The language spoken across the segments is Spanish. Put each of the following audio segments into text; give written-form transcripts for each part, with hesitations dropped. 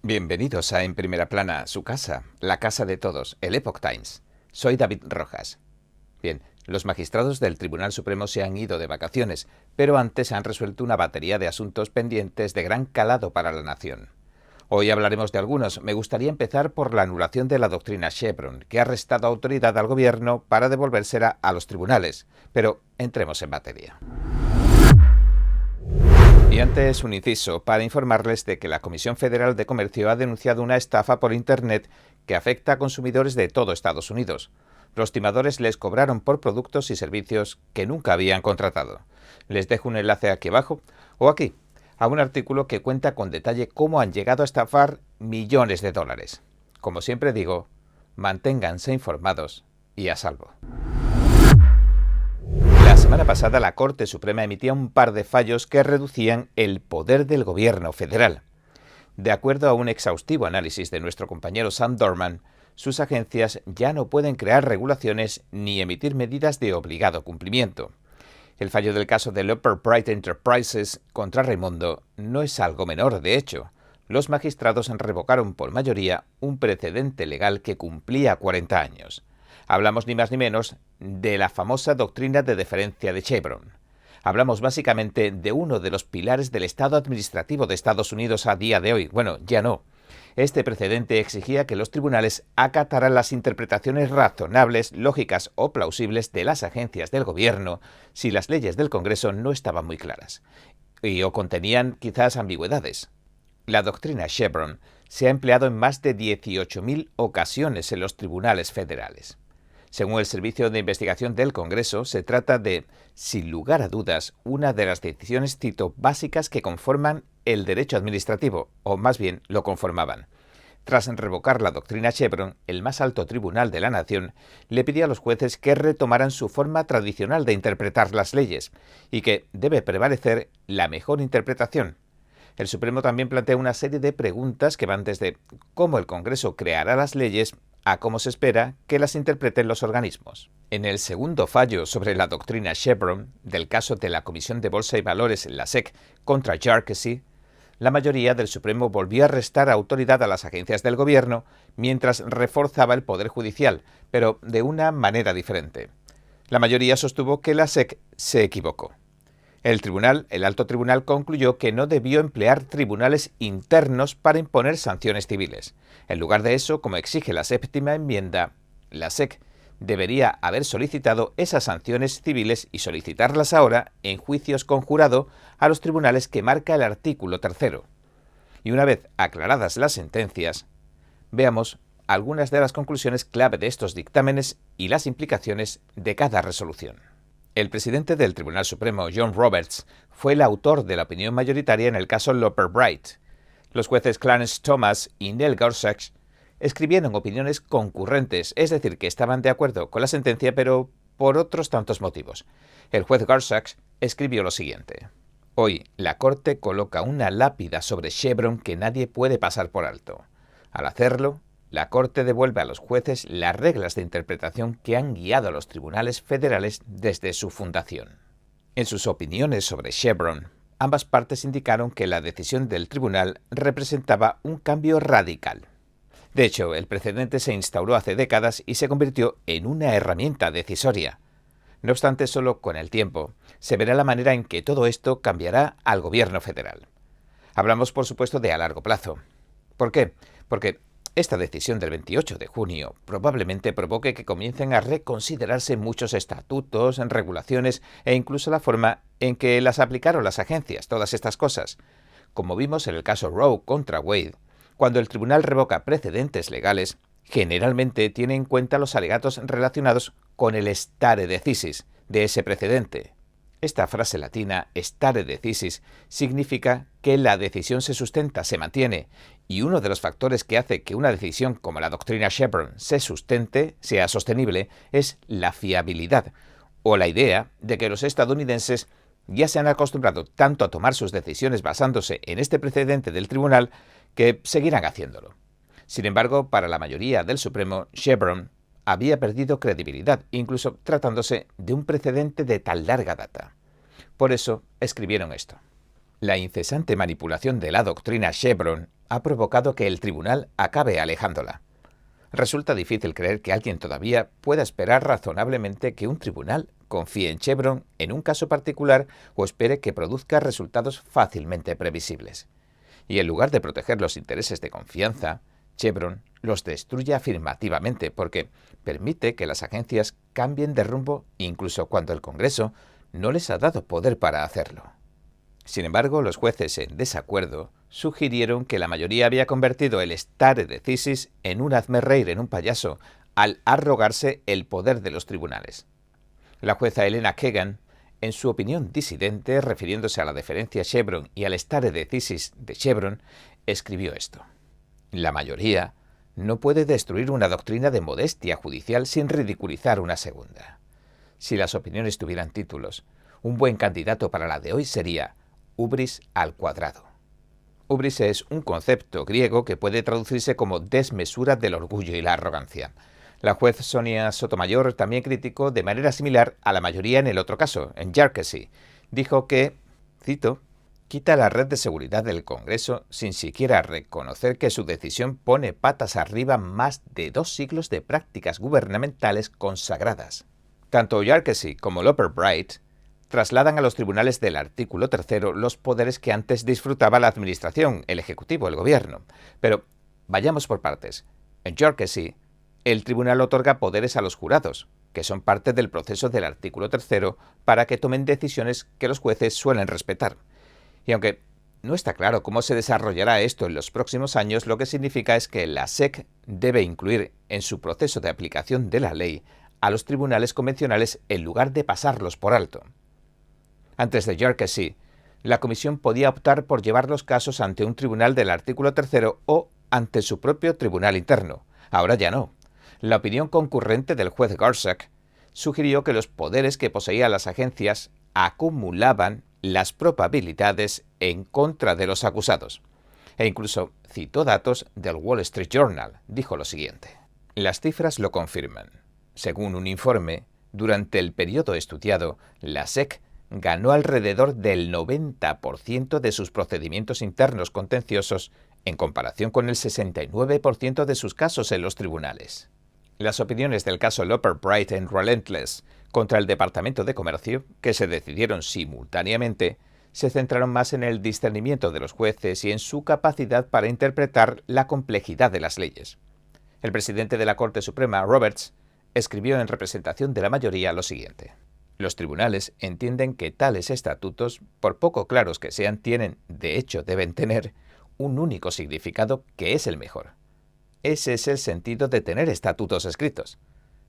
Bienvenidos a En Primera Plana, su casa, la casa de todos, el Epoch Times. Soy David Rojas. Bien, los magistrados del Tribunal Supremo se han ido de vacaciones, pero antes han resuelto una batería de asuntos pendientes de gran calado para la nación. Hoy hablaremos de algunos. Me gustaría empezar por la anulación de la doctrina Chevron, que ha restado autoridad al gobierno para devolvérsela a los tribunales. Pero entremos en materia. Y antes un inciso para informarles de que la Comisión Federal de Comercio ha denunciado una estafa por Internet que afecta a consumidores de todo Estados Unidos. Los timadores les cobraron por productos y servicios que nunca habían contratado. Les dejo un enlace aquí abajo o aquí a un artículo que cuenta con detalle cómo han llegado a estafar millones de dólares. Como siempre digo, manténganse informados y a salvo. La semana pasada la Corte Suprema emitía un par de fallos que reducían el poder del gobierno federal. De acuerdo a un exhaustivo análisis de nuestro compañero Sam Dorman, sus agencias ya no pueden crear regulaciones ni emitir medidas de obligado cumplimiento. El fallo del caso de Loper Bright Enterprises contra Raimundo no es algo menor, de hecho. Los magistrados revocaron por mayoría un precedente legal que cumplía 40 años. Hablamos ni más ni menos de la famosa doctrina de deferencia de Chevron. Hablamos básicamente de uno de los pilares del Estado administrativo de Estados Unidos a día de hoy. Bueno, ya no. Este precedente exigía que los tribunales acataran las interpretaciones razonables, lógicas o plausibles de las agencias del gobierno si las leyes del Congreso no estaban muy claras o contenían quizás ambigüedades. La doctrina Chevron se ha empleado en más de 18.000 ocasiones en los tribunales federales. Según el Servicio de Investigación del Congreso, se trata de, sin lugar a dudas, una de las decisiones, cito, básicas que conforman el derecho administrativo, o más bien lo conformaban. Tras revocar la doctrina Chevron, el más alto tribunal de la nación le pidió a los jueces que retomaran su forma tradicional de interpretar las leyes y que debe prevalecer la mejor interpretación. El Supremo también plantea una serie de preguntas que van desde cómo el Congreso creará las leyes a cómo se espera que las interpreten los organismos. En el segundo fallo sobre la doctrina Chevron del caso de la Comisión de Bolsa y Valores, la SEC, contra Jharkhese, la mayoría del Supremo volvió a restar autoridad a las agencias del gobierno mientras reforzaba el Poder Judicial, pero de una manera diferente. La mayoría sostuvo que la SEC se equivocó. El alto tribunal concluyó que no debió emplear tribunales internos para imponer sanciones civiles. En lugar de eso, como exige la séptima enmienda, la SEC debería haber solicitado esas sanciones civiles y solicitarlas ahora en juicios con jurado a los tribunales que marca el artículo 3. Y una vez aclaradas las sentencias, veamos algunas de las conclusiones clave de estos dictámenes y las implicaciones de cada resolución. El presidente del Tribunal Supremo, John Roberts, fue el autor de la opinión mayoritaria en el caso Loper Bright. Los jueces Clarence Thomas y Neil Gorsuch escribieron opiniones concurrentes, es decir, que estaban de acuerdo con la sentencia, pero por otros tantos motivos. El juez Gorsuch escribió lo siguiente: hoy, la Corte coloca una lápida sobre Chevron que nadie puede pasar por alto. Al hacerlo, la Corte devuelve a los jueces las reglas de interpretación que han guiado a los tribunales federales desde su fundación. En sus opiniones sobre Chevron, ambas partes indicaron que la decisión del tribunal representaba un cambio radical. De hecho, el precedente se instauró hace décadas y se convirtió en una herramienta decisoria. No obstante, solo con el tiempo se verá la manera en que todo esto cambiará al gobierno federal. Hablamos, por supuesto, de a largo plazo. ¿Por qué? Porque esta decisión del 28 de junio probablemente provoque que comiencen a reconsiderarse muchos estatutos, regulaciones e incluso la forma en que las aplicaron las agencias, todas estas cosas. Como vimos en el caso Roe contra Wade, cuando el tribunal revoca precedentes legales, generalmente tiene en cuenta los alegatos relacionados con el stare decisis de ese precedente. Esta frase latina, stare decisis, significa que la decisión se sustenta, se mantiene, y uno de los factores que hace que una decisión como la doctrina Chevron se sustente, sea sostenible, es la fiabilidad, o la idea de que los estadounidenses ya se han acostumbrado tanto a tomar sus decisiones basándose en este precedente del tribunal que seguirán haciéndolo. Sin embargo, para la mayoría del Supremo, Chevron había perdido credibilidad, incluso tratándose de un precedente de tan larga data. Por eso escribieron esto: la incesante manipulación de la doctrina Chevron ha provocado que el tribunal acabe alejándola. Resulta difícil creer que alguien todavía pueda esperar razonablemente que un tribunal confíe en Chevron en un caso particular o espere que produzca resultados fácilmente previsibles. Y en lugar de proteger los intereses de confianza, Chevron los destruye afirmativamente porque permite que las agencias cambien de rumbo incluso cuando el Congreso no les ha dado poder para hacerlo. Sin embargo, los jueces en desacuerdo sugirieron que la mayoría había convertido el stare decisis en un hazme reír en un payaso al arrogarse el poder de los tribunales. La jueza Elena Kagan, en su opinión disidente, refiriéndose a la deferencia Chevron y al stare decisis de Chevron, escribió esto: la mayoría no puede destruir una doctrina de modestia judicial sin ridiculizar una segunda. Si las opiniones tuvieran títulos, un buen candidato para la de hoy sería hubris al cuadrado. Hubris es un concepto griego que puede traducirse como desmesura del orgullo y la arrogancia. La juez Sonia Sotomayor también criticó de manera similar a la mayoría en el otro caso, en Yarkesy. Dijo que, cito, quita la red de seguridad del Congreso sin siquiera reconocer que su decisión pone patas arriba más de 2 siglos de prácticas gubernamentales consagradas. Tanto Yarkesy como Loper Bright trasladan a los tribunales del artículo 3 los poderes que antes disfrutaba la administración, el Ejecutivo, el Gobierno. Pero vayamos por partes. En Yarkesy, el tribunal otorga poderes a los jurados, que son parte del proceso del artículo 3 para que tomen decisiones que los jueces suelen respetar. Y aunque no está claro cómo se desarrollará esto en los próximos años, lo que significa es que la SEC debe incluir en su proceso de aplicación de la ley a los tribunales convencionales en lugar de pasarlos por alto. Antes de Yarkesy, la Comisión podía optar por llevar los casos ante un tribunal del artículo 3 o ante su propio tribunal interno. Ahora ya no. La opinión concurrente del juez Gorsuch sugirió que los poderes que poseían las agencias acumulaban las probabilidades en contra de los acusados. E incluso citó datos del Wall Street Journal. Dijo lo siguiente: las cifras lo confirman. Según un informe, durante el periodo estudiado, la SEC ganó alrededor del 90% de sus procedimientos internos contenciosos en comparación con el 69% de sus casos en los tribunales. Las opiniones del caso Loper Bright en Relentless contra el Departamento de Comercio, que se decidieron simultáneamente, se centraron más en el discernimiento de los jueces y en su capacidad para interpretar la complejidad de las leyes. El presidente de la Corte Suprema, Roberts, escribió en representación de la mayoría lo siguiente: los tribunales entienden que tales estatutos, por poco claros que sean, deben tener, un único significado que es el mejor. Ese es el sentido de tener estatutos escritos.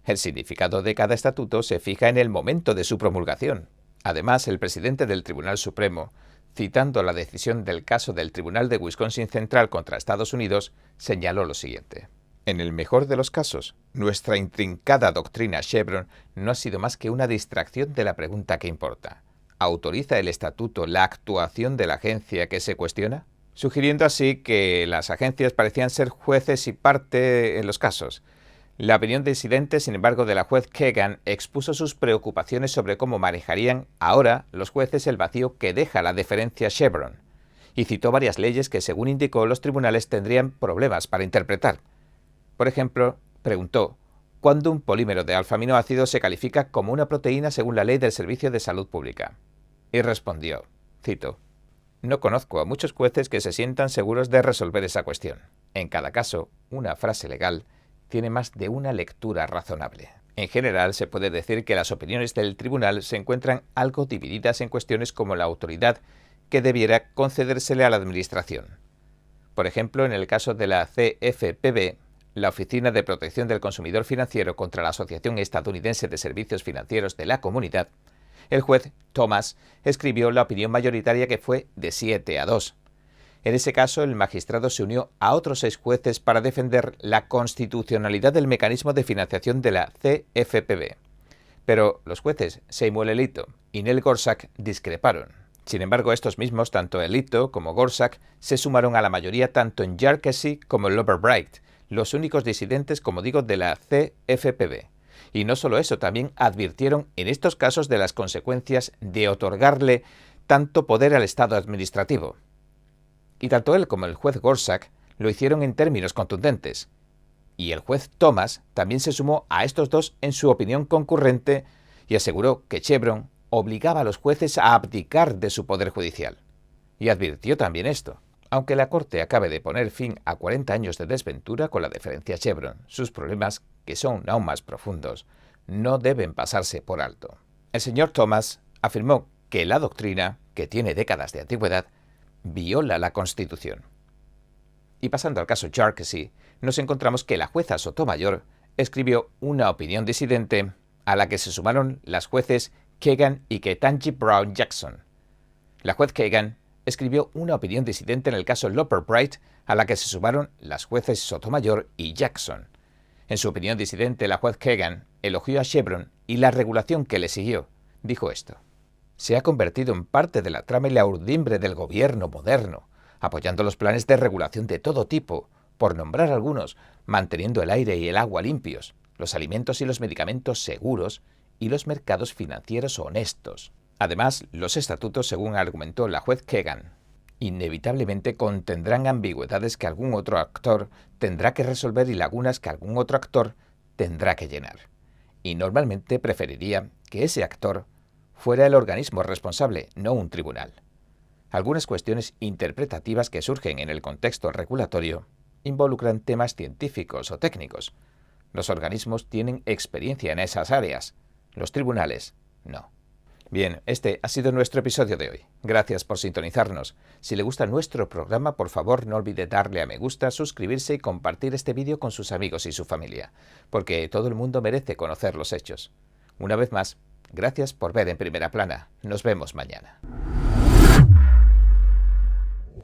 El significado de cada estatuto se fija en el momento de su promulgación. Además, el presidente del Tribunal Supremo, citando la decisión del caso del Tribunal de Wisconsin Central contra Estados Unidos, señaló lo siguiente: en el mejor de los casos, nuestra intrincada doctrina Chevron no ha sido más que una distracción de la pregunta que importa. ¿Autoriza el estatuto la actuación de la agencia que se cuestiona? Sugiriendo así que las agencias parecían ser jueces y parte en los casos. La opinión disidente, sin embargo, de la juez Kagan expuso sus preocupaciones sobre cómo manejarían ahora los jueces el vacío que deja la deferencia Chevron, y citó varias leyes que, según indicó, los tribunales tendrían problemas para interpretar. Por ejemplo, preguntó cuándo un polímero de alfa-aminoácido se califica como una proteína según la ley del Servicio de Salud Pública. Y respondió, cito: no conozco a muchos jueces que se sientan seguros de resolver esa cuestión. En cada caso, una frase legal tiene más de una lectura razonable. En general, se puede decir que las opiniones del tribunal se encuentran algo divididas en cuestiones como la autoridad que debiera concedérsele a la administración. Por ejemplo, en el caso de la CFPB, la Oficina de Protección del Consumidor Financiero contra la Asociación Estadounidense de Servicios Financieros de la Comunidad, el juez Thomas escribió la opinión mayoritaria que fue de 7-2. En ese caso, el magistrado se unió a otros 6 jueces para defender la constitucionalidad del mecanismo de financiación de la CFPB. Pero los jueces Samuel Alito y Neil Gorsuch discreparon. Sin embargo, estos mismos, tanto Alito como Gorsuch, se sumaron a la mayoría tanto en Yarkesy como en Loper Bright, los únicos disidentes, como digo, de la CFPB. Y no solo eso, también advirtieron en estos casos de las consecuencias de otorgarle tanto poder al Estado administrativo. y tanto él como el juez Gorsuch lo hicieron en términos contundentes. Y el juez Thomas también se sumó a estos dos en su opinión concurrente y aseguró que Chevron obligaba a los jueces a abdicar de su poder judicial. Y advirtió también esto: aunque la Corte acabe de poner fin a 40 años de desventura con la deferencia a Chevron, sus problemas, que son aún más profundos, no deben pasarse por alto. El señor Thomas afirmó que la doctrina, que tiene décadas de antigüedad, viola la Constitución. Y pasando al caso Jharkhesi, nos encontramos que la jueza Sotomayor escribió una opinión disidente a la que se sumaron las jueces Kagan y Ketanji Brown Jackson. La juez Kagan escribió una opinión disidente en el caso Loper Bright, a la que se sumaron las jueces Sotomayor y Jackson. En su opinión disidente, la juez Kagan elogió a Chevron y la regulación que le siguió. Dijo esto: se ha convertido en parte de la trama y la urdimbre del gobierno moderno, apoyando los planes de regulación de todo tipo, por nombrar algunos, manteniendo el aire y el agua limpios, los alimentos y los medicamentos seguros y los mercados financieros honestos. Además, los estatutos, según argumentó la juez Kagan, inevitablemente contendrán ambigüedades que algún otro actor tendrá que resolver y lagunas que algún otro actor tendrá que llenar. Y normalmente preferiría que ese actor fuera el organismo responsable, no un tribunal. Algunas cuestiones interpretativas que surgen en el contexto regulatorio involucran temas científicos o técnicos. Los organismos tienen experiencia en esas áreas, los tribunales no. Bien, este ha sido nuestro episodio de hoy. Gracias por sintonizarnos. Si le gusta nuestro programa, por favor no olvide darle a me gusta, suscribirse y compartir este vídeo con sus amigos y su familia, porque todo el mundo merece conocer los hechos. Una vez más, gracias por ver En Primera Plana. Nos vemos mañana.